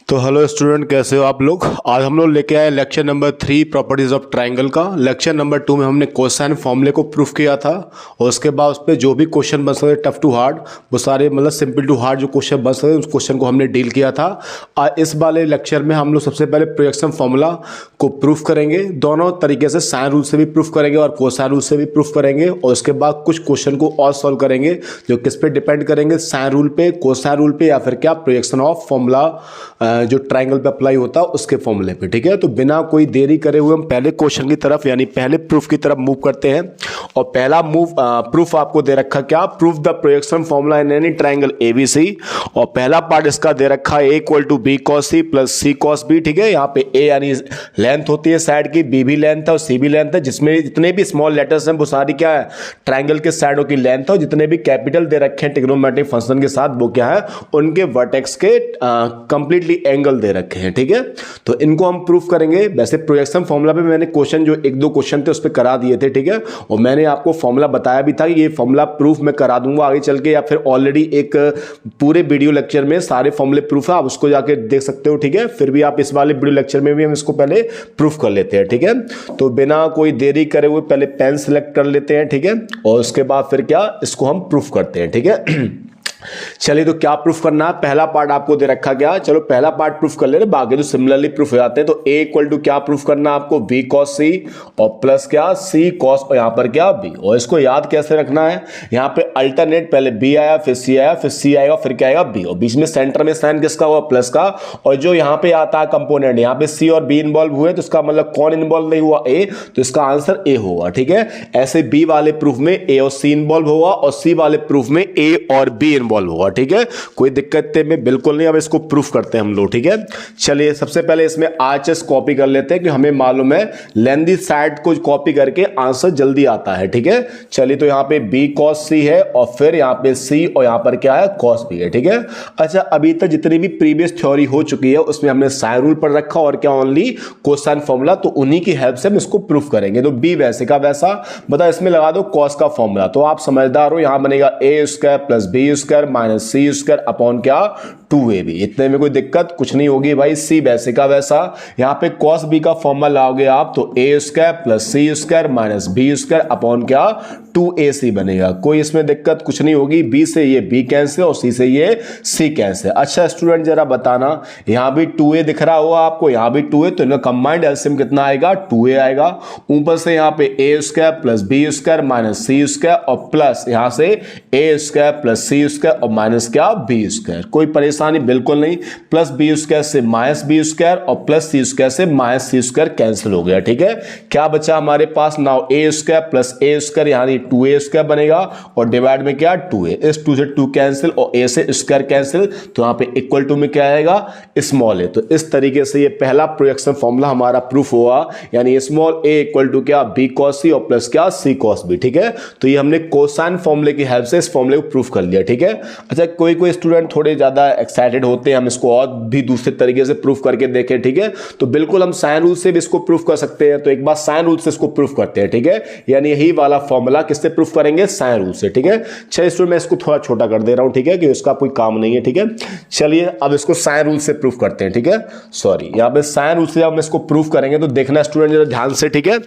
तो hello student, कैसे हो आप लोग। आज हम लोग लेके आए lecture number 3 properties of triangle का। लेक्चर नंबर 2 में हमने कोसाइन फॉर्मूले को प्रूफ किया था और उसके बाद उस पर जो भी क्वेश्चन बन सकते टफ टू हार्ड, वो सारे मतलब सिंपल टू हार्ड जो क्वेश्चन बन सकते उस क्वेश्चन को हमने डील किया था। इस वाले लेक्चर में हम लोग सबसे पहले प्रोजेक्शन फॉर्मूला को प्रूफ करेंगे, दोनों तरीके से, साइन रूल से भी प्रूफ करेंगे और कोसाइन रूल से भी प्रूफ करेंगे। और उसके बाद कुछ क्वेश्चन को और सॉल्व करेंगे जो किस पे डिपेंड करेंगे, साइन रूल पे, कोसाइन रूल पे, या फिर क्या प्रोजेक्शन ऑफ फॉर्मूला जो ट्रायंगल पे अप्लाई होता है उसके फॉर्मूले पे। ठीक है, तो बिना कोई देरी करे हुए हम पहले क्वेश्चन की तरफ यानी पहले प्रूफ की तरफ मूव करते हैं। और पहला प्रूफ आपको दे रखा क्या, proof the projection formula in any triangle ABC. और पहला पार्ट इसका दे रखा है A = B cos C + C cos B। ठीक है, यहाँ पे A यानी लेंथ होती है साइड की, B भी लेंथ है और C भी लेंथ है। जिसमें जितने भी स्मॉल लेटर्स हैं वो सारी क्या है, ट्रायंगल के साइडों की लेंथ है। और जितने भी कैपिटल दे रखे हैं ट्रिग्नोमेट्रिक फंक्शन के साथ वो क्या है, उनके वर्टेक्स के कंप्लीटली एंगल दे रखे हैं। ठीक है, तो इनको हम प्रूफ करेंगे। वैसे प्रोजेक्शन फॉर्मूला पे मैंने क्वेश्चन जो एक दो क्वेश्चन थे उस पर करा दिए थे। ठीक है, और मैंने आपको फॉर्मूला बताया भी था कि ये फॉर्मूला प्रूफ मैं करा दूंगा आगे चल के, या फिर ऑलरेडी एक पूरे वीडियो लेक्चर में सारे फॉर्मूले प्रूफ है, आप उसको जाके देख सकते हो। ठीक है, फिर भी आप इस वाले वीडियो लेक्चर में भी हम इसको पहले प्रूफ कर लेते हैं। ठीक है, तो बिना कोई देरी करे हुए पहले पेन सेलेक्ट कर लेते हैं। ठीक है, और उसके बाद फिर क्या, इसको हम प्रूफ करते हैं। ठीक है चलिए, तो क्या प्रूफ करना है, पहला पार्ट आपको दे रखा गया। चलो पहला पार्ट प्रूफ कर ले रहे, बाकी तो सिमिलरली प्रूफ हो जाते हैं। तो A = क्या प्रूफ करना है आपको, B cos C और प्लस क्या C cos, और यहां पर क्या B। और इसको याद कैसे रखना है, यहां पे अल्टरनेट, पहले B आया फिर C आया फिर C आएगा फिर क्या आएगा B, और बीच में सेंटर में साइन किसका हुआ, प्लस का। और जो यहां पे आता है कंपोनेंट, यहां पे C और B इन्वॉल्व हुए तो इसका मतलब कौन इन्वॉल्व नहीं हुआ, A, तो इसका आंसर A होगा। ठीक है, ऐसे B वाले प्रूफ में A और C इन्वॉल्व होगा और C वाले प्रूफ में A और B इन्वॉल्व होगा। ठीक है, कोई दिक्कत में बिल्कुल नहीं। अब इसको प्रूफ करते हैं हम लोग। ठीक है, चलिए सबसे पहले इसमें RHS कॉपी कर लेते हैं कि हमें मालूम है लेंदी साइड को कॉपी करके आंसर जल्दी आता है। ठीक है, चलिए तो यहां पे B cos C है और फिर यहां पे C और यहां पर क्या है, cos B है। ठीक है, अच्छा अभी तक जितनी भी प्रीवियस थ्योरी हो चुकी है उसमें हमने साइन रूल पर रखा और क्या, ओनली कोसाइन फॉर्मूला, तो उन्हीं की हेल्प से हम इसको प्रूफ करेंगे। तो B वैसे का वैसा बता, इसमें लगा दो cos का फॉर्मूला, तो आप समझदार हो, यहां बनेगा A² + B² - C² अपॉन क्या, 2AB। इतने में कोई दिक्कत कुछ नहीं होगी भाई। C वैसे का वैसा, यहां पे cos B का फॉर्मूला लाओगे आप तो A² + C² - B² अपॉन क्या, 2AC बनेगा। कोई इसमें दिक्कत कुछ नहीं होगी। B से ये B कैंसिल और C से ये C कैंसिल। अच्छा स्टूडेंट जरा बताना, यहां भी 2A दिख रहा होगा आपको, यहां भी 2A, तो इनका कंबाइंड एलसीएम कितना आएगा, 2A आएगा। ऊपर से यहां पे A² + B² - C² और प्लस यहां से A² + C² और माइनस क्या, B²। कोई परेशानी बिल्कुल नहीं। प्लस B² से -B² और प्लस C² से -C² कैंसिल हो गया। ठीक है, क्या बचा हमारे पास, नाउ A² + A² यानी 2A² बनेगा और डिवाइड में क्या, 2A। इस 2 से 2 कैंसिल और A से स्क्वायर कैंसिल, तो यहां पे इक्वल टू में क्या आएगा, स्मॉल A। तो इस तरीके से ये पहला प्रोजेक्शन फॉर्मूला हमारा प्रूफ हुआ, यानी स्मॉल A = क्या, B cos C और प्लस क्या, C cos B। ठीक है, तो ये हमने कोसाइन फॉर्मूले की हेल्प से इस फॉर्मूले को प्रूफ कर लिया। ठीक है, अच्छा कोई स्टूडेंट थोड़े ज्यादा एक्साइटेड होते हैं हम इसको और भी दूसरे तरीके से प्रूफ करके देखें। ठीक है, तो बिल्कुल हम साइन रूल से भी इसको प्रूफ कर सकते हैं। तो एक बार साइन रूल से इसको प्रूफ करते हैं। ठीक है, यानी यही वाला फॉर्मूला किससे प्रूफ करेंगे, साइन रूल से। ठीक है, चलिए स्टूडेंट मैं इसको थोड़ा छोटा कर दे रहा हूं, ठीक है, कि इसका कोई काम नहीं है। ठीक है, चलिए अब इसको साइन रूल से प्रूफ करते हैं। ठीक है, सॉरी, यहां पे साइन रूल से जब हम इसको प्रूफ करेंगे तो देखना स्टूडेंट जरा ध्यान से। ठीक है,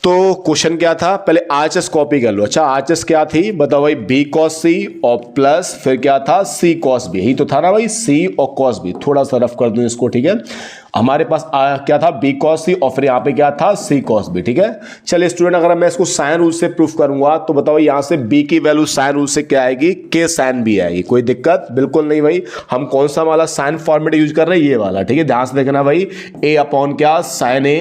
तो क्वेश्चन क्या था, पहले RHS कॉपी कर लो। अच्छा RHS क्या थी बताओ भाई, B cos C और प्लस फिर क्या था, C cos B। यही तो था ना भाई, C और cos B। थोड़ा सा रफ कर दूं इसको। ठीक है, हमारे पास क्या था, B cos C और फिर यहां पे क्या था, C cos B। ठीक है, चलिए स्टूडेंट अगर मैं इसको साइन रूल से प्रूफ करूंगा तो बताओ यहां से B की वैल्यू साइन रूल से क्या आएगी, K sin B आएगी। कोई दिक्कत बिल्कुल नहीं भाई। हम कौन सा वाला साइन फॉर्मेट यूज कर रहे हैं, ये वाला। ठीक है, ध्यान से देखना भाई, A अपॉन क्या, sin A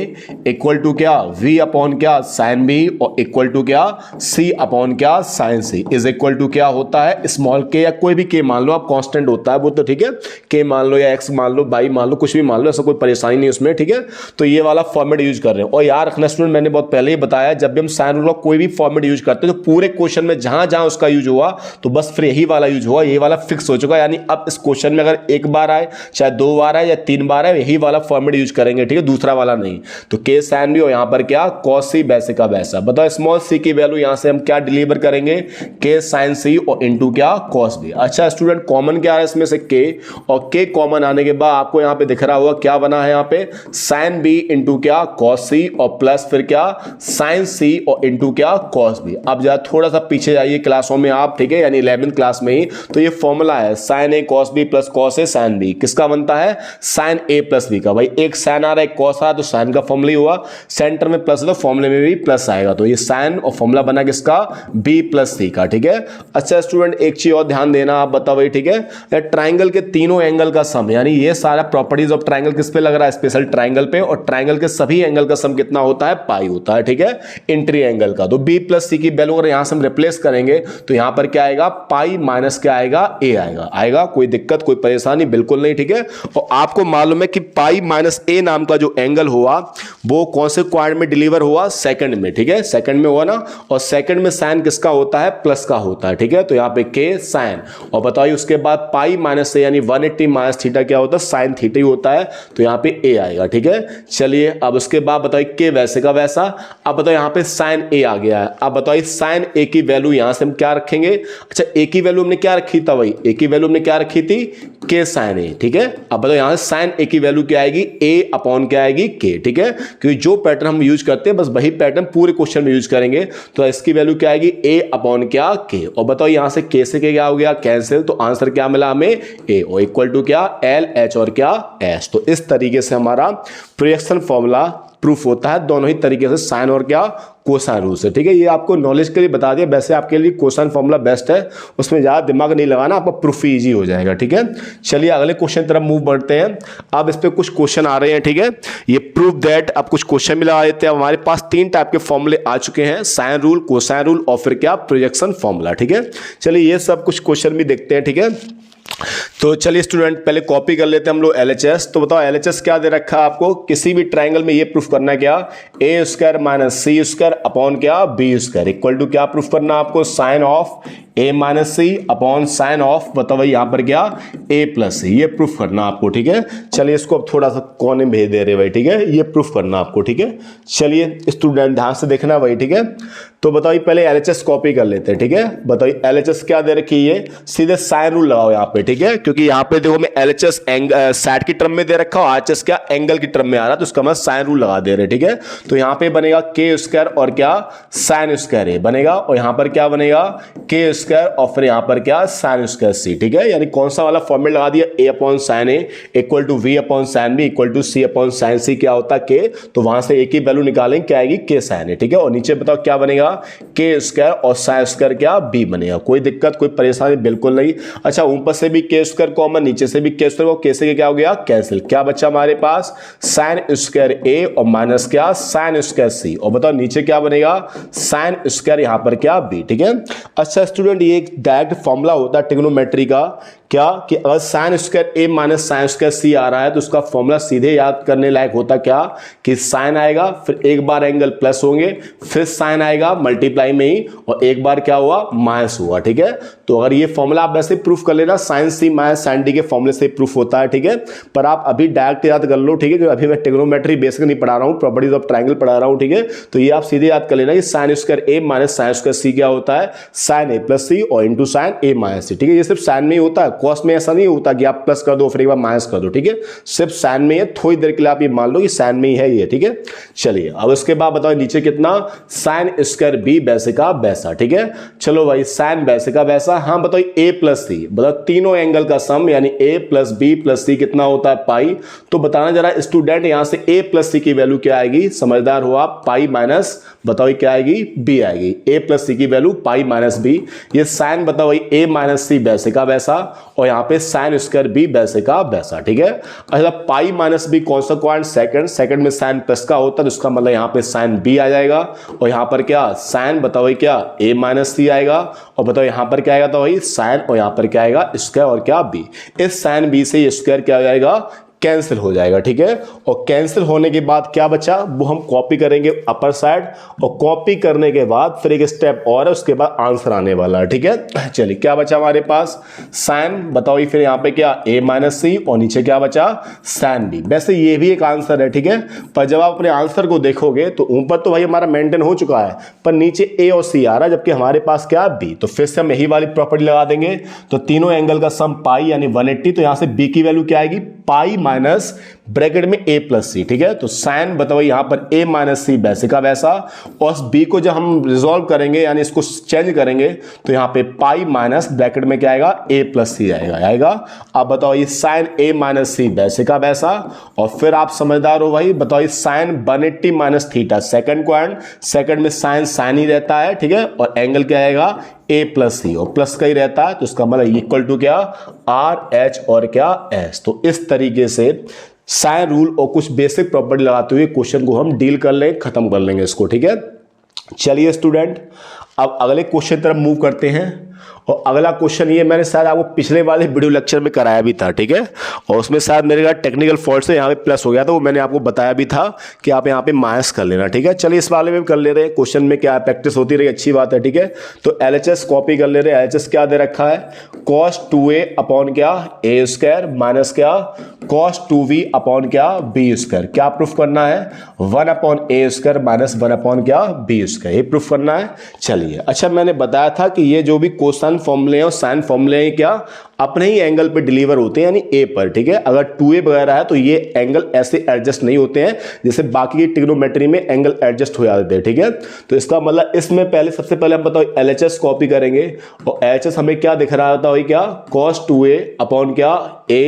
= क्या, V अपॉन क्या, sin B और इक्वल टू क्या, C अपॉन क्या, sin C is equal to क्या होता है, स्मॉल k या कोई भी k मान लो आप, कांस्टेंट होता है वो तो। ठीक है, k मान लो या x मान लो, y मान लो, कुछ भी मान लो, ऐसा कोई परेशानी नहीं उसमें, ठीक है। तो ये वाला फॉर्मेट यूज कर रहे हैं। और याद रखना स्टूडेंट, मैंने बहुत पहले ही बताया, जब भी हम साइन रूल का कोई भी फॉर्मेट यूज करते हैं तो पूरे क्वेश्चन में जहां जहां उसका यूज हुआ तो बस फिर यही वाला यूज हुआ, ये वाला फिक्स हो चुका है। यानी अब इस क्वेश्चन में अगर एक बार आए, चाहे 2 बार आए या 3 बार आए, यही वाला फॉर्मेट यूज करेंगे, ठीक है, दूसरा वाला नहीं। तो के साइन बी और यहां पर क्या कॉस सी वैसे का वैसा। बताओ स्मॉल सी की वैल्यू यहां से हम क्या डिलीवर करेंगे, के साइन सी और इंटू क्या कॉस बी। अच्छा स्टूडेंट, कॉमन क्या है इसमें से के, और के कॉमन आने के बाद आपको यहां पे दिख रहा होगा क्या बना है यहां पे, साइन बी इंटू क्या कॉस सी और प्लस फिर क्या साइन सी और इंटू क्या कॉस बी। अब जरा थोड़ा सा पीछे जाइए क्लासों में आप, ठीक है, यानी 11th क्लास में ही, तो ये फॉर्मूला है sign A cos B plus cos A sine B, किसका बनता है, साइन ए प्लस बी का। भाई एक साइन आ रहा है एक कॉस आ रहा है तो साइन का फॉर्मूला हुआ, सेंटर में प्लस है तो फॉर्मूले में भी प्लस आएगा, तो ये साइन और फॉर्मूला बना किसका, बी प्लस सी का, ठीक है। अच्छा स्टूडेंट, एक चीज और ध्यान देना, आप बताओ भाई, ठीक है, ट्राइंगल के तीनों एंगल का सम, यानी ये सारा प्रॉपर्टीज ऑफ ट्राइंगल किस पे लग रहा है, स्पेशल ट्राइंगल पे, और ट्राइंगल के सभी एंगल का सम कितना होता है, पाई होता है, ठीक है, इंट्री एंगल का। तो बी प्लस सी की वैल्यू अगर यहां से हम रिप्लेस करेंगे तो यहां पर क्या आएगा, पाई माइनस क्या आएगा, ए आएगा, कोई दिक्कत कोई परेशानी बिल्कुल नहीं, ठीक है। और आपको मालूम है कि पाई माइनस ए नाम का जो एंगल हुआ वो कौन से क्वाड्रेंट में डिलीवर हुआ, सेकंड में, ठीक है, सेकंड में हुआ ना, और सेकंड में साइन किसका होता है, प्लस का होता है, ठीक है। तो यहां पे के साइन, और बताइए उसके बाद पाई माइनस ए यानी 180 माइनस थीटा क्या होता है, साइन थीटा ही होता है, तो यहां पे ए आएगा, ठीक है। चलिए अब उसके बाद बताइए के वैसे का वैसा। अब बताओ यहां पे साइन ए आ गया है, अब बताइए साइन ए की वैल्यू यहां से हम क्या रखेंगे, अच्छा ए की वैल्यू हमने क्या रखी था, भाई ए की वैल्यू हमने क्या रखी थी, के साइन ए, ठीक है। अब बताओ यहां से साइन ए की वैल्यू क्या आएगी, ए अपॉन क्या आएगी, के, ठीक है, क्योंकि जो पैटर्न हम यूज करते हैं बस वही पैटर्न पूरे क्वेश्चन में यूज करेंगे। तो इसकी वैल्यू क्या आएगी, ए अपॉन क्या के, और बताओ यहां से के से क्या हो गया कैंसिल, तो आंसर क्या मिला हमें, ए, और इक्वल टू क्या एल एच और क्या एस। तो इस तरीके से हमारा प्रोजेक्शन फॉर्मूला प्रूफ होता है दोनों ही तरीके से, साइन और क्या कोसाइन रूल से, ठीक है। ये आपको नॉलेज के लिए बता दिया, वैसे आपके लिए कोसाइन फॉर्मूला बेस्ट है, उसमें ज़्यादा दिमाग नहीं लगाना, आपका प्रूफ इजी हो जाएगा, ठीक है। चलिए अगले क्वेश्चन तरफ मूव बढ़ते हैं। अब इस पे कुछ क्वेश्चन आ रहे हैं, ठीक है, ये प्रूफ दैट, अब कुछ क्वेश्चन भी लगा देते हैं। हमारे पास 3 टाइप के फॉर्मूले आ चुके हैं, साइन रूल, कोसाइन रूल और फिर क्या प्रोजेक्शन फॉर्मूला, ठीक है। चलिए ये सब कुछ क्वेश्चन भी देखते हैं, ठीक है। तो चलिए स्टूडेंट पहले कॉपी कर लेते हैं हम लोग LHS। तो बताओ LHS क्या दे रखा है आपको, किसी भी ट्राइंगल में ये प्रूफ करना है क्या, a square minus c square upon क्या बी स्क्वायर इक्वल टू क्या प्रूफ करना है आपको, sine of a minus c upon sine of, बताओ भाई यहां पर क्या ए प्लस सी, ये प्रूफ करना आपको, ठीक है। चलिए इसको अब थोड़ा सा कोने में भेज दे रहे भाई, ठीक है, ये प्रूफ करना आपको, ठीक है। चलिए स्टूडेंट ध्यान से देखना भाई, ठीक है। तो बताइए पहले LHS कॉपी कर लेते हैं, ठीक है। बताइए LHS क्या दे रखी है, सीधे साइन रूल लगाओ यहाँ पे, ठीक है, क्योंकि यहाँ पे देखो मैं LHS साइड की टर्म में दे रखा हूँ, RHS क्या एंगल की टर्म में आ रहा है, तो उसका मतलब साइन रूल लगा दे रहे, ठीक है। तो यहाँ पे बनेगा के स्क्वायर और क्या साइन स्क्वायर ए बनेगा, और यहाँ पर क्या बनेगा के स्क्वायर और फिर यहाँ पर क्या साइन स्क्वायर सी, ठीक है। यानी कौन सा वाला फॉर्मूला लगा दिया, a upon sine a equal to b upon sine b equal to c upon sine c, क्या होता है के, तो वहां से एक ही वैल्यू निकालेंगे क्या आएगी, के साइन ए, ठीक है। और नीचे बताओ क्या बनेगा, के स्क्वायर और साइन स्क्वायर क्या बी बनेगा, कोई दिक्कत कोई परेशानी बिल्कुल नहीं। अच्छा ऊपर से भी के स्क्वायर कॉमन, नीचे से भी के स्क्वायर, के से क्या हो गया कैंसिल, क्या बच्चा हमारे पास साइन स्क्वायर ए और माइनस क्या साइन स्क्वायर सी, और बताओ नीचे क्या बनेगा साइन स्क्वायर यहां पर क्या बी, ठीक है। अच्छा स्टूडेंट ये एक डायरेक्ट फॉर्मूला होता है ट्रिग्नोमेट्री का, क्या कि अगर साइन स्क्वायर ए माइनस साइन स्क्वायर सी आ रहा है तो उसका फॉर्मूला सीधे याद करने लायक होता क्या कि साइन आएगा, फिर एक बार एंगल प्लस होंगे, फिर साइन आएगा मल्टीप्लाई में ही, और एक बार क्या हुआ माइनस हुआ, ठीक है। तो अगर ये फॉर्मूला आप वैसे प्रूफ कर लेना, sign c minus sign D के फॉर्मूले से प्रूफ होता है, ठीक है। पर आप अभी डायरेक्ट याद कर लो, ठीक है, क्योंकि अभी मैं ट्रिग्नोमेट्री बेसिक नहीं पढ़ा रहा हूँ, प्रॉपर्टीज ऑफ ट्राइंगल पढ़ा रहा हूँ, ठीक है। तो ये आप सीधे याद कर लेना कि साइन स्क्वायर ए माइनस साइन स्क्वायर सी क्या होता है, साइन ए प्लस सी और इंटू साइन ए माइनस सी, ठीक है। ये सिर्फ साइन में ही होता है, कॉस में ऐसा नहीं होता कि आप प्लस कर दो फिर एक बार माइनस कर दो, ठीक है, सिर्फ साइन में है। थोड़ी देर के लिए आप ये मान लो कि साइन में ही है ये, ठीक है। चलिए अब उसके बाद बताओ नीचे कितना, साइन स्क्वायर बी वैसे का वैसा, ठीक है। चलो भाई साइन वैसे का वैसा, हाँ बताओ ए प्लस सी, बताओ तीनों एंगल का सम यानी ए प्लस बी प्लस सी कितना होता है पाई। तो बताना जरा स्टूडेंट यहां से ए प्लस सी की वैल्यू क्या आएगी, समझदार हो आप, पाई माइनस बताओ क्या आएगी बी आएगी, ए प्लस सी की वैल्यू पाई माइनस बी। ये साइन बताओ भाई ए माइनस सी वैसे का वैसा, और यहाँ पे साइन स्क्वायर बी वैसे का वैसा, ठीक है। अच्छा पाई माइनस बी कौन सा क्वाड्रेंट, सेकंड, सेकंड में साइन प्लस का होता है, तो इसका मतलब यहाँ पे साइन बी आ जाएगा, और यहाँ पर क्या साइन बताओ भाई क्या ए माइनस सी आएगा, और बताओ यहाँ पर क्या आएगा तो भाई साइन, और यहाँ पर क्या आएगा स्क्वायर और क्या बी। इस साइन बी से स्क्वायर क्या हो जाएगा कैंसिल हो जाएगा, ठीक है। और कैंसिल होने के बाद क्या बचा, वो हम कॉपी करेंगे अपर साइड, और कॉपी करने के बाद फिर एक स्टेप और है, उसके बाद आंसर आने वाला है, ठीक है। चलिए क्या बचा हमारे पास, साइन, बताओ फिर यहाँ पे क्या a माइनस सी, और नीचे क्या बचा साइन b। वैसे ये भी एक आंसर है, ठीक है, पर जब आप अपने आंसर को देखोगे तो ऊपर तो भाई हमारा मेंटेन हो चुका है, पर नीचे a और c आ रहा है, जबकि हमारे पास क्या b। तो फिर से हम यही वाली प्रॉपर्टी लगा देंगे, तो तीनों एंगल का सम पाई यानी 180, तो यहां से b की वैल्यू क्या आएगी, पाई माइनस ब्रैकेट में a प्लस सी, ठीक है। तो साइन बताओ यहां पर a माइनस सी वैसे का वैसा, और b को जब हम रिजॉल्व करेंगे यानी इसको चेंज करेंगे तो यहां पे पाई माइनस ब्रैकेट में क्या आएगा, a प्लस सी आएगा। अब बताओ ये साइन a माइनस सी वैसे का वैसा, और फिर आप समझदार हो भाई, बताओ ये sine 180 minus theta, second quadrant, second में साइन ही रहता है, ठीक है, और एंगल क्या आएगा a प्लस सी, और प्लस का ही रहता है, तो इसका मतलब इक्वल टू क्या आर एच और क्या एस। तो इस तरीके से साइन रूल और कुछ बेसिक प्रॉपर्टी लगाते हुए क्वेश्चन को हम डील कर लेंगे, खत्म कर लेंगे इसको, ठीक है। चलिए स्टूडेंट, अब अगले क्वेश्चन तरफ मूव करते हैं, और अगला क्वेश्चन ये मैंने शायद आपको पिछले वाले वीडियो लेक्चर में कराया भी था, ठीक है, और उसमें शायद मेरे का टेक्निकल फॉल्ट से यहाँ पे प्लस हो गया था, वो मैंने आपको बताया भी था कि आप यहाँ पे माइनस कर लेना, ठीक है। चलिए इस वाले में कर ले रहे हैं, क्वेश्चन में क्या प्रैक्टिस होती रही, अच्छी बात है, ठीक है। तो LHS कॉपी कर ले रहे हैं, LHS क्या दे रखा है, cos 2a अपॉन क्या a स्क्वायर माइनस क्या cos 2v अपॉन क्या b स्क्वायर, क्या प्रूफ करना है, 1 upon a square minus 1 upon क्या b स्क्वायर, ये प्रूफ करना है। चलिए अच्छा, मैंने बताया था कि ये जो भी कोसाइन फॉर्मूले हैं और साइन फॉर्मूले हैं क्या अपने ही एंगल पे डिलीवर होते हैं, यानी a पर, ठीक है। अगर 2a वगैरह है तो ये एंगल ऐसे एडजस्ट नहीं होते हैं जैसे बाकी की ट्रिग्नोमेट्री में एंगल एडजस्ट हो जाते हैं, ठीक है। तो इसका मतलब इसमें पहले सबसे पहले हम बताओ LHS कॉपी करेंगे, और LHS हमें क्या दिख रहा था वही क्या cos 2a अपॉन क्या a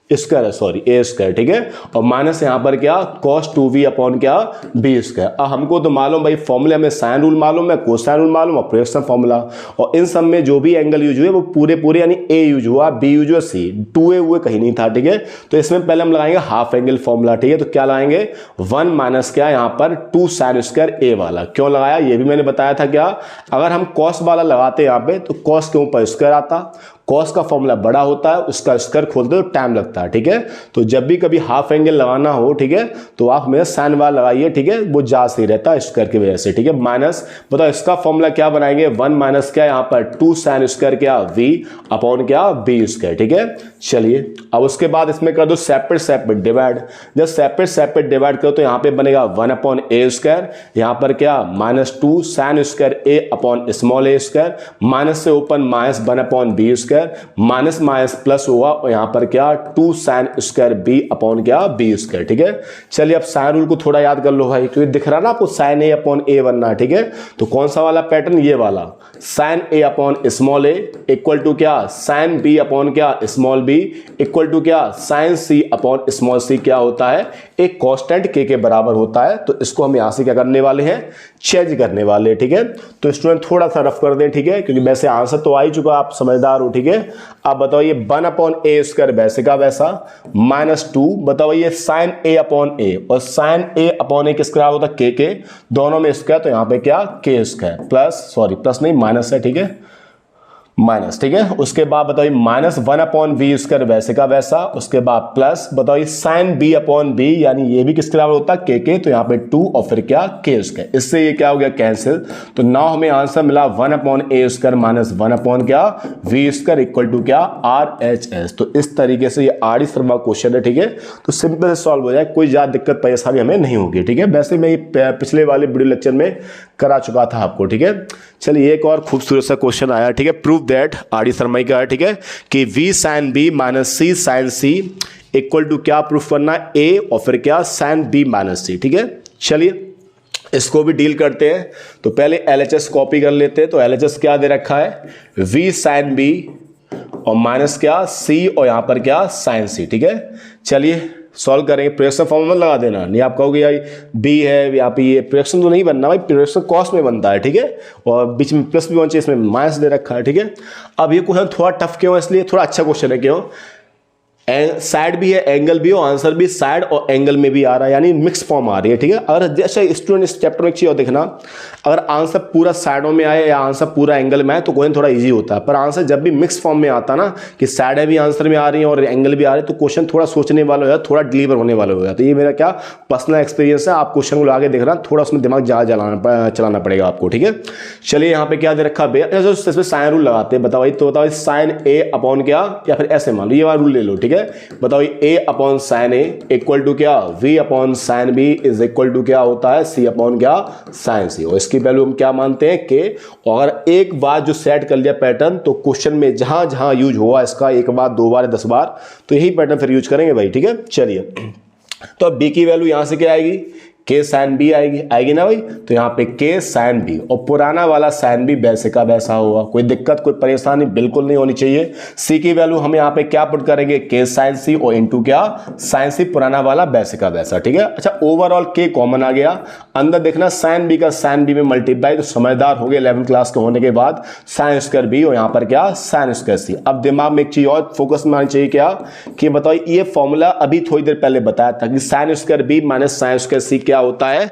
square, sorry a square, ठीक है, और माइनस यहां पर क्या cos 2v अपॉन क्या b स्क्वायर। अब हमको तो मालूम भाई फॉर्मूले में साइन रूल मालूम है, कोसाइन रूल मालूम और प्रोजेक्शन फॉर्मूला, और इन सब में जो भी एंगल यूज हुए वो पूरे यानी a यूज हुआ, b यूज हुआ, c 2a हुए कहीं नहीं था, ठीक है। तो इसमें पहले हम लगाएंगे हाफ एंगल फॉर्मूला, ठीक है। तो क्या लगाएंगे 1 माइनस क्या यहां पर 2 साइन स्क्वायर a वाला, क्यों लगाया ये भी मैंने बताया था। क्या अगर हम कॉस वाला लगाते यहाँ पे तो कॉस के ऊपर स्क्वायर आता, कॉस का फॉर्मूला बड़ा होता है, उसका स्क्वायर खोलते तो टाइम लगता है, ठीक है। तो जब भी कभी हाफ एंगल लगाना हो, ठीक है, तो आप मेरा साइन वाला लगाइए, ठीक है, वो जा सही रहता है स्क्वायर की वजह से, ठीक है। माइनस बताओ इसका फॉर्मूला क्या बनाएंगे, 1 माइनस क्या यहाँ पर 2 साइन स्क्वायर क्या v अपॉन क्या b स्क्वायर, ठीक है। चलिए अब उसके बाद इसमें कर दो सेपरेट डिवाइड, जब सेपरेट डिवाइड करो तो यहाँ पे बनेगा 1 अपॉन a स्क्वायर, यहाँ पर क्या minus 2 sine square a upon small a square, minus से open minus 1 upon b square, minus minus plus हुआ, और यहां पर क्या 2 साइन स्क्वायर b अपॉन क्या b स्क्वायर, ठीक है। चलिए अब साइन रूल को थोड़ा याद कर लो भाई, क्योंकि दिख रहा ना आपको साइन a अपॉन a बनना है, ठीक है। तो कौन सा वाला पैटर्न, ये वाला sine a upon small a equal to क्या साइन b अपॉन क्या स्मॉल b इक्वल टू क्या sine c upon small c, क्या होता है एक कांस्टेंट k के बराबर होता है। तो इसको हम यहां से क्या करने वाले हैं, चेंज करने वाले हैं, ठीक है। तो स्टूडेंट थोड़ा सा रफ कर दें, ठीक है, क्योंकि वैसे आंसर तो आ ही चुका, आप समझदार हो, ठीक है। अब बताओ ये 1 अपॉन a स्क्वायर वैसे का वैसा माइनस 2, बताओ ये साइन a अपॉन a, और साइन a अपॉन a किसका होता है k दोनों में स्क्वायर, तो यहां पे क्या k square plus, sorry plus नहीं माइनस है, ठीक है, माइनस, ठीक है। उसके बाद बताइए माइनस 1 अपॉन v स्क्वायर वैसे का वैसा, उसके बाद प्लस बताइए साइन b अपॉन b, यानी ये भी किसके बराबर होता है k, तो यहाँ पे 2 और फिर क्या k स्क्वायर, इससे ये क्या हो गया कैंसिल। तो नाउ हमें आंसर मिला 1 upon a square minus 1 upon क्या v स्क्वायर इक्वल टू क्या RHS। तो इस तरीके से ये आर शर्मा क्वेश्चन है, ठीक है। तो सिंपल से सॉल्व हो जाए, कोई ज्यादा दिक्कत परेशानी हमें नहीं होगी, ठीक है। वैसे मैं ये पिछले वाले वीडियो लेक्चर में करा चुका था आपको, ठीक है। चलिए एक और खूबसूरत सा क्वेश्चन आया, ठीक है, prove that R D Sharma का है, ठीक है, कि v sine b minus c sine c equal to क्या प्रूफ करना है a और फिर क्या साइन b माइनस c, ठीक है। चलिए इसको भी डील करते हैं, तो पहले LHS कॉपी कर लेते हैं। तो LHS क्या दे रखा है v साइन b और माइनस क्या c और यहां पर क्या साइन c, ठीक है। चलिए सॉल्व करेंगे, प्रोजेक्शन फॉर्मूला लगा देना, नहीं आप कहोगे यार b है यहाँ पे, ये प्रोजेक्शन तो नहीं बनना भाई, प्रोजेक्शन कॉस्ट में बनता है, ठीक है, और बीच में प्लस भी होना चाहिए, इसमें माइनस दे रखा है, ठीक है। अब ये क्वेश्चन थोड़ा टफ क्यों है, इसलिए थोड़ा अच्छा क्वेश्चन है, क्यों साइड भी है, एंगल भी, और आंसर भी साइड और एंगल में भी आ रहा है, यानी मिक्स फॉर्म आ रही है। ठीक है, अगर जैसे स्टूडेंट इस चैप्टर में एक चीज और देखना, अगर आंसर पूरा साइडों में आए या आंसर पूरा एंगल में आए तो क्वेश्चन थोड़ा इजी होता है, पर आंसर जब भी मिक्स फॉर्म में आता ना कि साइड भी आंसर में आ रही है और एंगल भी आ रही है, तो क्वेश्चन थोड़ा सोचने वाला हो जाता है, थोड़ा डिलीवर होने वाला हो जाता है। ये मेरा क्या पर्सनल एक्सपीरियंस है, आप क्वेश्चन को आगे देखना, थोड़ा उसमें दिमाग ज़्यादा चलाना पड़ेगा आपको। ठीक है, चलिए यहाँ पे क्या दे रखा है, इसमें साइन रूल लगाते हैं। बताओ तो बताओ साइन ए अपॉन क्या, या फिर ऐसे मान लो ये वाला रूल ले लो। ठीक है, बताओ a upon sine a equal to क्या, b upon sine b is equal to क्या होता है, सी अपॉन क्या, साइन सी। और इसकी वैल्यू हम क्या मानते हैं के, और अगर एक बार जो सेट कर लिया पैटर्न, तो क्वेश्चन में जहां जहां यूज हुआ इसका, एक बार, दो बार, 10 बार, तो यही पैटर्न फिर यूज करेंगे भाई। ठीक है, चलिए तो अब बी की वैल्यू यहां से क्या आएगी, के साइन बी आएगी ना भाई, तो यहाँ पे के साइन बी, और पुराना वाला साइन बी वैसे का वैसा होगा, कोई दिक्कत कोई परेशानी बिल्कुल नहीं होनी चाहिए। सी की वैल्यू हम यहाँ पे क्या पुट करेंगे, के साइन सी और इनटू क्या, साइन सी, पुराना वाला वैसे का वैसा। ठीक है, अच्छा ओवरऑल के कॉमन आ गया, अंदर देखना साइन बी का साइन बी में मल्टीप्लाई, तो समझदार हो गए 11th क्लास के होने के बाद, साइन स्क्वायर बी और यहाँ पर क्या, साइन स्क्वायर सी। अब दिमाग में एक चीज और फोकस में आनी चाहिए क्या, कि बताओ ये फॉर्मूला अभी थोड़ी देर पहले बताया था कि sine square b minus sine square c क्या होता है,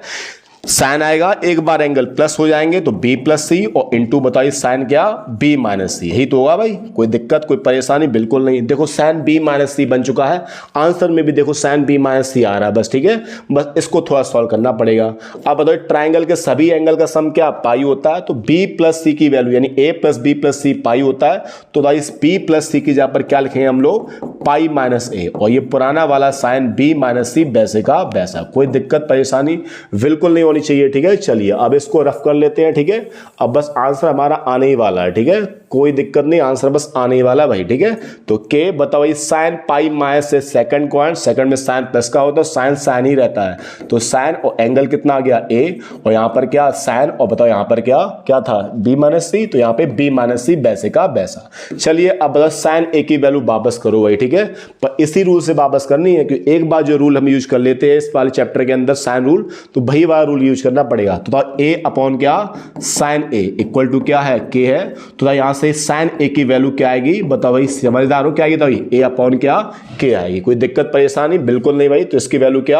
साइन आएगा, एक बार एंगल प्लस हो जाएंगे तो बी प्लस सी, और इंटू बताइए साइन क्या, बी माइनस सी, यही तो होगा भाई, कोई दिक्कत कोई परेशानी बिल्कुल नहीं। देखो साइन बी माइनस सी बन चुका है, आंसर में भी देखो साइन बी माइनस सी आ रहा है, बस। ठीक है, बस इसको थोड़ा सॉल्व करना पड़ेगा। अब बताओ ट्राइंगल के सभी एंगल का सम क्या, पाई होता है, तो बी प्लस सी की वैल्यू यानी ए प्लस बी प्लस सी पाई होता है, तो भाई इस बी प्लस सी की जगह पर क्या लिखेंगे हम लोग, पाई माइनस ए, और ये पुराना वाला साइन बी माइनस सी वैसे का वैसा, कोई दिक्कत परेशानी बिल्कुल नहीं होनी चाहिए। ठीक है, चलिए अब इसको रफ कर लेते हैं। ठीक है, अब बस आंसर हमारा आने ही वाला है। ठीक है, कोई दिक्कत नहीं, आंसर बस आने ही वाला भाई। ठीक है, तो के बताओ ये साइन पाई माइनस से सेकंड क्वांट, सेकंड में साइन प्लस का होता है, साइन साइन ही रहता है, तो साइन और एंगल कितना आ गया ए, और यहां पर क्या साइन, और बताओ यहां पर क्या क्या था, बी माइनस सी, तो यहां पे बी माइनस सी वैसे का वैसा। चलिए अब बताओ साइन ए की वैल्यू वापस करो भाई। ठीक है, पर इसी रूल से वापस करनी है, क्योंकि एक बार जो रूल हम यूज कर लेते हैं इस वाले चैप्टर के अंदर साइन रूल, तो वही वाला रूल यूज करना पड़ेगा। तो ए अपॉन क्या, साइन ए इक्वल टू क्या है, के है, तो यहां से साइन ए की वैल्यू क्या आएगी, बताओ भाई, समझदार हो क्या आएगी, तो ए अपॉन क्या, के आएगी, कोई दिक्कत परेशानी बिल्कुल नहीं भाई। तो इसकी वैल्यू क्या,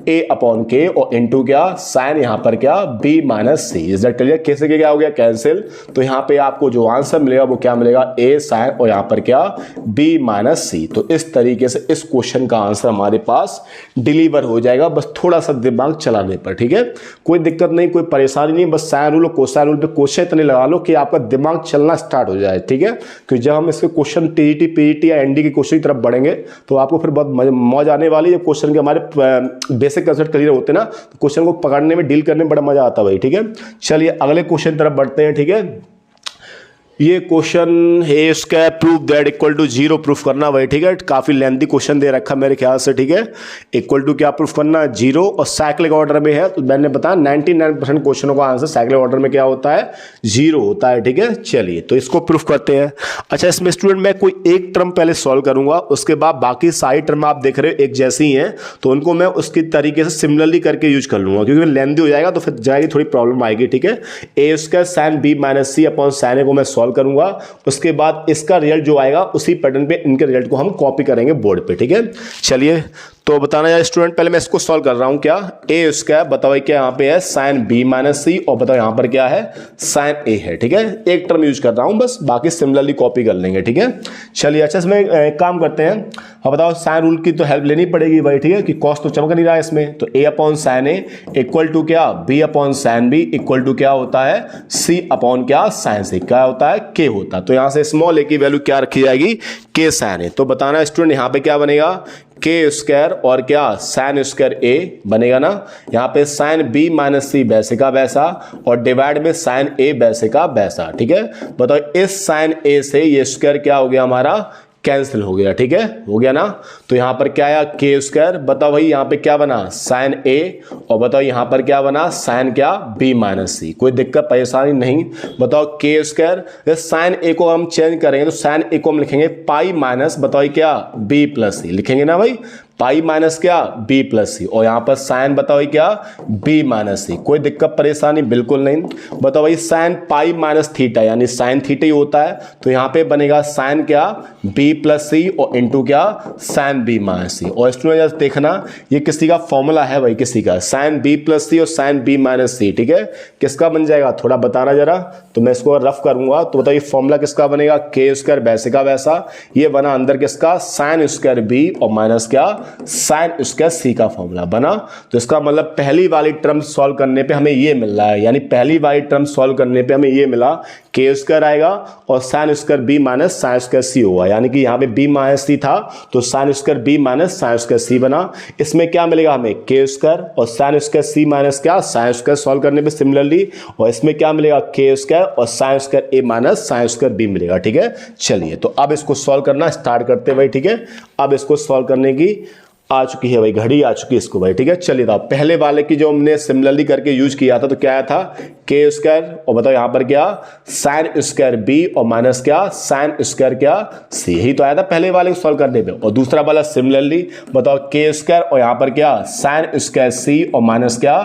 ए अपॉन के, और इनटू क्या, साइन यहां पर क्या, b minus c. Is that clear, कैसे क्या हो गया, कैंसिल, तो यहां पे आपको जो आंसर मिलेगा वो क्या मिलेगा, ए साइन और यहां पर क्या, बी माइनस सी। तो इस तरीके से इस क्वेश्चन का आंसर हमारे पास डिलीवर हो जाएगा, बस थोड़ा सा दिमाग चलाने पर। ठीक है, कोई दिक्कत नहीं, कोई परेशानी नहीं, बस साइन रूल और कोसाइन रूल पे क्वेश्चन इतने लगा लो कि आपका दिमाग चलना स्टार्ट हो जाए। ठीक है, क्योंकि जब हम इसके क्वेश्चन टीजीटी पीजीटी या एनडी के क्वेश्चन की तरफ बढ़ेंगे तो आपको फिर बहुत मौज आने वाली है। क्वेश्चन के हमारे बेसिक कंसेप्ट क्लियर होते हैं ना, तो क्वेश्चन को पकड़ने में, डील करने में बड़ा मजा आता है भाई। ठीक है, चलिए अगले क्वेश्चन की तरफ बढ़ते हैं। ठीक है, ये question a square proof that equal to 0 proof करना भाई। ठीक है, काफी लेंथी क्वेश्चन दे रखा मेरे ख्याल से। ठीक है, इक्वल टू क्या प्रूफ करना, 0, और साइक्लिक ऑर्डर में है, तो मैंने बताया 99% क्वेश्चनों का आंसर साइक्लिक ऑर्डर में क्या होता है, 0 होता है। ठीक है, चलिए तो इसको प्रूफ करते हैं। अच्छा, इसमें स्टूडेंट मैं कोई एक टर्म पहले सॉल्व करूंगा, उसके बाद बाकी सारी टर्म आप देख रहे हो एक जैसी ही हैं, तो उनको मैं उसकी तरीके से सिमिलरली करके यूज कर लूंगा, क्योंकि लेंथी हो जाएगा तो फिर जाएगी थोड़ी प्रॉब्लम आएगी। ठीक है, ए square sine b minus c upon sine ए को मैं सॉल्व करूंगा, उसके बाद इसका रिजल्ट जो आएगा उसी पैटर्न पे इनके रिजल्ट को हम कॉपी करेंगे बोर्ड पे। ठीक है, चलिए तो बताना यार स्टूडेंट, पहले मैं इसको सॉल्व कर रहा हूं। क्या ए स्क्वायर बताओ क्या यहाँ पे है, साइन बी माइनस सी, और बताओ यहाँ पर क्या है, साइन ए है। ठीक है, एक टर्म यूज कर रहा हूं, बस बाकी सिमिलरली कॉपी कर लेंगे। ठीक है, चलिए अच्छा इसमें एक काम करते हैं, अब बताओ साइन रूल की तो हेल्प लेनी पड़ेगी भाई। ठीक है, कि कॉस तो चमक नहीं रहा है इसमें, तो a upon sine a equal to क्या, b upon sine b equal to क्या होता है, सी अपॉन क्या, साइन सी, क्या होता है, के होता है। तो यहां से स्मॉल ए की वैल्यू क्या रखी जाएगी, के साइन ए। तो बताना स्टूडेंट यहाँ पे क्या बनेगा, के स्क्वायर और क्या साइन स्क्वायर ए बनेगा ना, यहाँ पे साइन बी माइनस सी वैसे का वैसा, और डिवाइड में साइन ए वैसे का वैसा। ठीक है, बताओ इस साइन ए से ये स्क्वायर क्या हो गया हमारा, कैंसिल हो गया। ठीक है, हो गया ना, तो यहां पर क्या आया, के स्क्वायर, बताओ भाई यहाँ पे क्या बना, साइन ए, और बताओ यहां पर क्या बना, साइन क्या, बी माइनस सी, कोई दिक्कत परेशानी नहीं। बताओ के स्क्वायर, साइन ए को हम चेंज करेंगे तो साइन ए को हम लिखेंगे पाई माइनस, बताओ क्या, बी प्लस सी लिखेंगे ना भाई, पाई माइनस क्या बी प्लस सी, और यहाँ पर साइन बताओ भाई क्या बी माइनस सी। कोई दिक्कत परेशानी बिल्कुल नहीं। बताओ भाई साइन पाई माइनस थीटा यानी साइन थीटा ही होता है, तो यहाँ पे बनेगा साइन क्या बी प्लस सी और इंटू क्या साइन बी माइनस सी। और स्टूडेंट देखना ये किसी का फॉर्मूला है भाई, किसी का साइन बी प्लस सी और साइन बी माइनस सी, ठीक है। किसका बन जाएगा थोड़ा बताना जरा, तो मैं इसको रफ करूंगा। तो बताइए फॉर्मूला किसका बनेगा, के स्क्वायर वैसे का वैसा, ये बना अंदर किसका साइन स्क्वायर बी और माइनस क्या साइन स्क्वायर सी का फॉर्मूला बना। तो इसका मतलब पहली वाली टर्म सॉल्व करने पे हमें ये मिल रहा है, यानी पहली वाली टर्म सॉल्व करने पे हमें ये मिला के स्क्वायर आएगा और sine square b minus sine square c होगा, यानी कि यहाँ पे बी माइनस सी था तो sine square b minus sine square c बना। इसमें क्या मिलेगा हमें के स्क्वायर और साइन स्क्वायर सी माइनस क्या साइन स्क्वायर सॉल्व करने पे सिमिलरली, और इसमें क्या मिलेगा के स्क्वायर और साइन स्क्वायर ए माइनस साइन स्क्वायर बी मिलेगा, ठीक है। चलिए तो अब इसको सॉल्व करना स्टार्ट करते भाई, ठीक है। अब इसको सॉल्व करने की आ चुकी है भाई, घड़ी आ चुकी है इसको भाई, ठीक है। चलिए तो पहले वाले की जो हमने सिमिलरली करके यूज किया था तो क्या आया था के स्क्वायर और बताओ यहाँ पर क्या साइन स्क्वायर बी और माइनस क्या साइन स्क्वायर क्या सी, यही तो आया था पहले वाले को सॉल्व करने पे। और दूसरा वाला सिमिलरली बताओ के स्क्वायर और यहाँ पर क्या साइन स्क्वायर सी और माइनस क्या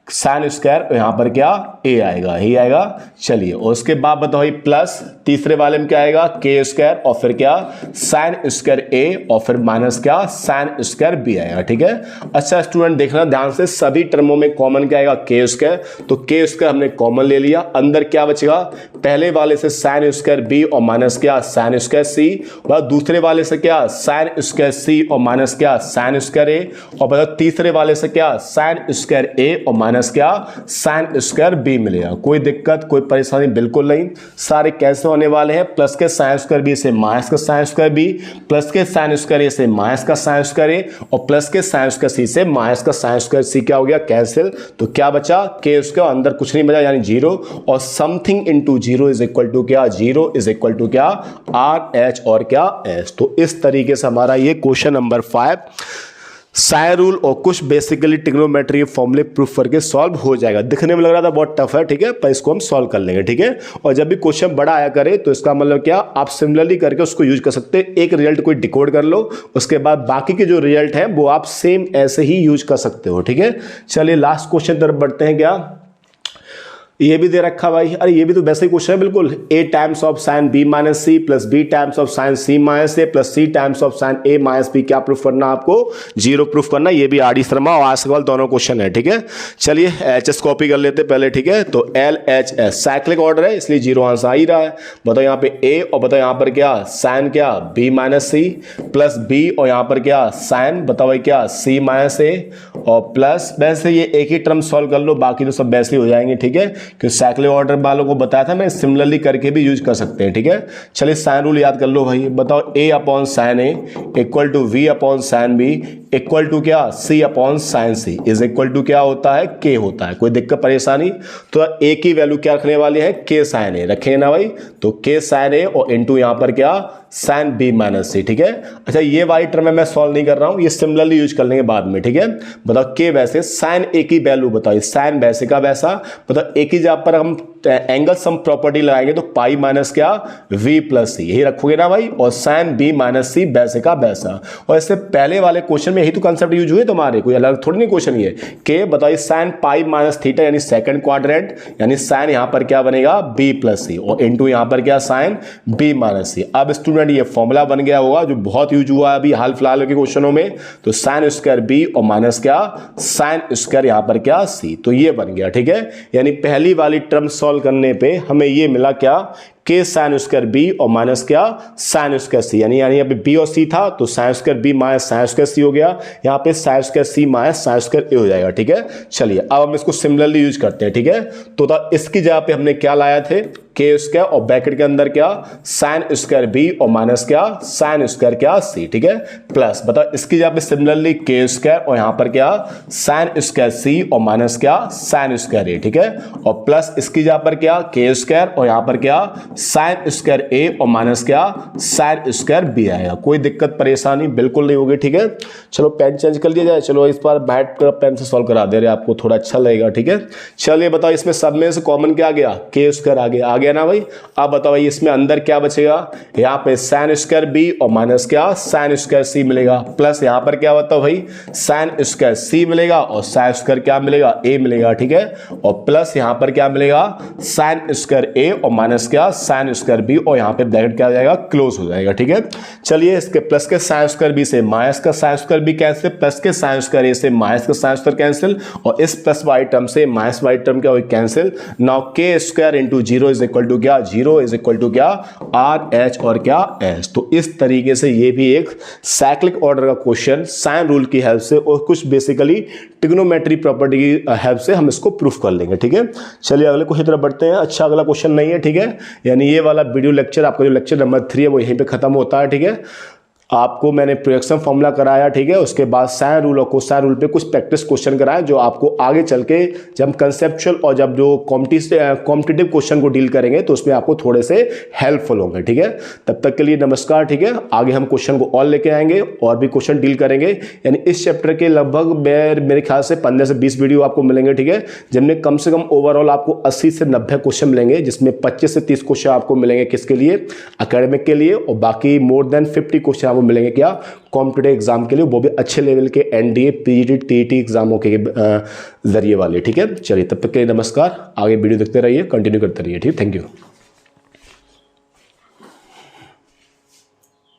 साइन स्क्वायर और यहाँ पर क्या ए आएगा, ही आएगा। चलिए और उसके बाद बताओ भाई प्लस तीसरे वाले में क्या आएगा के स्क्वायर और फिर क्या साइन स्क्वायर ए और फिर माइनस क्या साइन स्क्वायर बी आएगा, ठीक है। अच्छा स्टूडेंट देखना ध्यान से, सभी टर्मों में कॉमन क्या आएगा के स्क्वायर, तो के स्क्वायर हमने कॉमन ले लिया, अंदर क्या बचेगा पहले वाले से साइन स्क्वायर बी और माइनस क्या साइन स्क्वायर सी, और दूसरे वाले से क्या साइन स्क्वायर सी और माइनस क्या साइन स्क्वायर ए, और बताओ तीसरे वाले से क्या साइन स्क्वायर ए और माइनस क्या साइन स्क्वायर बी मिलेगा। कोई दिक्कत कोई परेशानी बिल्कुल नहीं, सारे कैसे होने वाले हैं प्लस के साइन स्क्वायर बी से माइनस का साइन स्क्वायर बी, प्लस के साइन स्क्वायर ए से माइनस का साइन स्क्वायर ए, और प्लस के साइन स्क्वायर सी से माइनस का साइन स्क्वायर सी क्या हो गया कैंसिल। तो क्या बचा के उसके अंदर कुछ नहीं बचा यानी जीरो, और something into zero is equal to क्या जीरो इज इक्वल टू क्या आर एच और क्या एस। तो इस तरीके से हमारा ये क्वेश्चन नंबर 5 साइन रूल और कुछ बेसिकली ट्रिग्नोमेट्री फॉर्मूले प्रूफ करके सॉल्व हो जाएगा। दिखने में लग रहा था बहुत टफ है, ठीक है, पर इसको हम सॉल्व कर लेंगे, ठीक है। और जब भी क्वेश्चन बड़ा आया करे तो इसका मतलब क्या आप सिमिलरली करके उसको यूज कर सकते हैं। एक रिजल्ट कोई डिकोड कर लो, उसके बाद बाकी के जो रिजल्ट हैं वो आप सेम ऐसे ही यूज कर सकते हो, ठीक है। चलिए लास्ट क्वेश्चन तरफ बढ़ते हैं। क्या ये भी दे रखा भाई, अरे ये भी तो वैसे ही क्वेश्चन है बिल्कुल, a times of sine b minus c plus b times of sine c minus a plus c times of sine a minus b, क्या प्रूफ करना आपको जीरो प्रूफ करना। ये भी आर डी शर्मा और आज सवाल दोनों क्वेश्चन है, ठीक है। चलिए एच एस कॉपी कर लेते पहले, ठीक है। तो L H S cyclic order है इसलिए जीरो आंसर आ ही रहा है। बताओ यहाँ पे ए और बताओ यहाँ पर क्या साइन क्या b minus c plus b और यहाँ पर क्या साइन बताओ भाई क्या सी माइनस ए, और प्लस वैसे ये एक ही टर्म सॉल्व कर लो, बाकी तो सब वैसे ही हो जाएंगे, ठीक है। क्योंकि साइक्लिक ऑर्डर वालों को बताया था मैं सिमिलरली करके भी यूज कर सकते हैं, ठीक है। चलिए साइन रूल याद कर लो भाई। बताओ a upon sine a equal to b upon sine b equal to क्या c upon sine c is equal to क्या होता है के होता है। कोई दिक्कत परेशानी, तो ए की वैल्यू क्या रखने वाली है के साइन ए रखेंगे ना भाई, तो के साइन ए और इनटू यहां पर क्या साइन बी माइनस सी, ठीक है। अच्छा ये वाली टर्म मैं सॉल्व नहीं कर रहा हूं, ये सिमिलरली यूज कर लेंगे बाद में, ठीक है। बताओ के वैसे साइन ए की वैल्यू बताओ साइन वैसे का वैसा, बताओ ए की जगह पर हम एंगल सम प्रॉपर्टी लगाएंगे तो पाई माइनस क्या वी प्लस सी, यही रखोगे ना भाई, और साइन बी माइनस सी वैसे का वैसा। और इससे पहले वाले क्वेश्चन में यही तो कंसेप्ट यूज हुए तुम्हारे, कोई अलग थोड़ी नहीं क्वेश्चन ये के बताइए साइन पाई माइनस थीटा यानी सेकंड क्वाड्रेंट, यानी साइन यहां पर क्या बनेगा बी प्लस सी और इनटू यहां पर क्या साइन बी माइनस सी। अब स्टूडेंट ये फॉर्मूला बन गया होगा जो बहुत यूज हुआ है अभी हाल फिलहाल के क्वेश्चनों में, तो साइन स्क्वायर बी और माइनस क्या साइन स्क्वायर यहां पर क्या सी, तो ये बन गया, ठीक है। यानी पहली वाली टर्म सॉल्व करने पे हमें ये मिला क्या के साइन स्क्वायर बी और माइनस क्या साइन स्क्वायर सी, यानी यहाँ पे बी और सी था तो sine square b minus sine square c हो गया, यहाँ पे sine square c minus sine square a हो जाएगा, ठीक है। चलिए अब हम इसको सिमिलरली यूज करते हैं, ठीक है। तो इसकी जगह पे हमने क्या लाया थे के स्क्वायर और ब्रैकेट के अंदर क्या साइन स्क्वायर बी और माइनस क्या साइन स्क्वायर क्या सी, ठीक है। प्लस बताओ इसकी जगह पे सिमिलरली के स्क्वायर और यहां पर क्या साइन स्क्वायर सी और माइनस क्या साइन स्क्वायर ए, ठीक है। और प्लस इसकी जगह पर क्या के स्क्वायर और यहां पर क्या साइन स्क्वायर ए और माइनस क्या, साइन स्क्वायर बी आएगा। कोई दिक्कत परेशानी बिल्कुल नहीं होगी, ठीक है। चलो पेन चेंज कर लिया जाए, चलो इस बार बैठ कर पेन से सॉल्व करा दे रहे, आपको थोड़ा अच्छा लगेगा, ठीक है। चलिए बताओ इसमें सब में से कॉमन क्या आ गया, के स्क्वायर आ गया ना भाई। अब बताओ भाई इसमें अंदर क्या बचेगा, यहाँ पे साइन स्क्वायर बी और माइनस क्या, साइन स्क्वायर सी मिलेगा, प्लस यहाँ पर क्या बताओ भाई, साइन स्क्वायर सी मिलेगा और साइन स्क्वायर क्या मिलेगा, ए मिलेगा, ठीक है। और प्लस यहाँ पर क्या मिलेगा, साइन स्क्वायर ए और माइनस क्या, साइन स्क्वायर बी, और यहाँ पे ब्रैकेट क्या हो जाएगा, क्लोज हो जाएगा, ठीक है। चलिए इसके प्लस के साइन स्क्वायर बी से माइनस का sine square b cancel, plus के साइन स्क्वायर ए से माइनस का साइन स्क्वायर कैंसिल, और इस प्लस वाई टर्म से माइनस वाई टर्म क्या हुई, cancel. Now k square into zero is equal to क्या, जीरो इज इक्वल टू क्या, आर एच और क्या एस। तो इस तरीके से ये भी एक साइक्लिक ऑर्डर का क्वेश्चन साइन रूल की हेल्प से और कुछ बेसिकली ट्रिग्नोमेट्री प्रॉपर्टी की हेल्प से हम इसको प्रूफ कर लेंगे, ठीक है। चलिए अगले क्वेश्चन तरफ बढ़ते हैं। अच्छा अगला क्वेश्चन नहीं है, ठीक है, यानी ये वाला वीडियो लेक्चर आपका जो लेक्चर नंबर 3 है वो यहीं पे खत्म होता है, ठीक है। आपको मैंने प्रोजेक्शन फॉर्मूला कराया, ठीक है, उसके बाद साइन रूल और कोसाइन रूल पे कुछ प्रैक्टिस क्वेश्चन कराए जो आपको आगे चल के जब हम कंसेप्चुअल और जब जो कॉम्पिटिटिव क्वेश्चन को डील करेंगे तो उसमें आपको थोड़े से हेल्पफुल होंगे, ठीक है। तब तक के लिए नमस्कार, ठीक है। आगे हम क्वेश्चन को और लेके आएंगे और भी क्वेश्चन डील करेंगे, यानी इस चैप्टर के लगभग मेरे ख्याल से 15 से 20 वीडियो आपको मिलेंगे, ठीक है, जिनमें कम से कम ओवरऑल आपको 80 से 90 क्वेश्चन मिलेंगे, जिसमें 25 से 30 क्वेश्चन आपको मिलेंगे किसके लिए, एकेडमिक के लिए, और बाकी मोर देन 50 क्वेश्चन मिलेंगे क्या, कॉम्पिटिटिव एग्जाम के लिए, वो भी अच्छे लेवल के एनडीए पीजीटी टीईटी एग्जामों के जरिए वाले, ठीक है। चलिए तब तक के लिए नमस्कार, आगे वीडियो देखते रहिए, कंटिन्यू करते रहिए, ठीक, थैंक यू।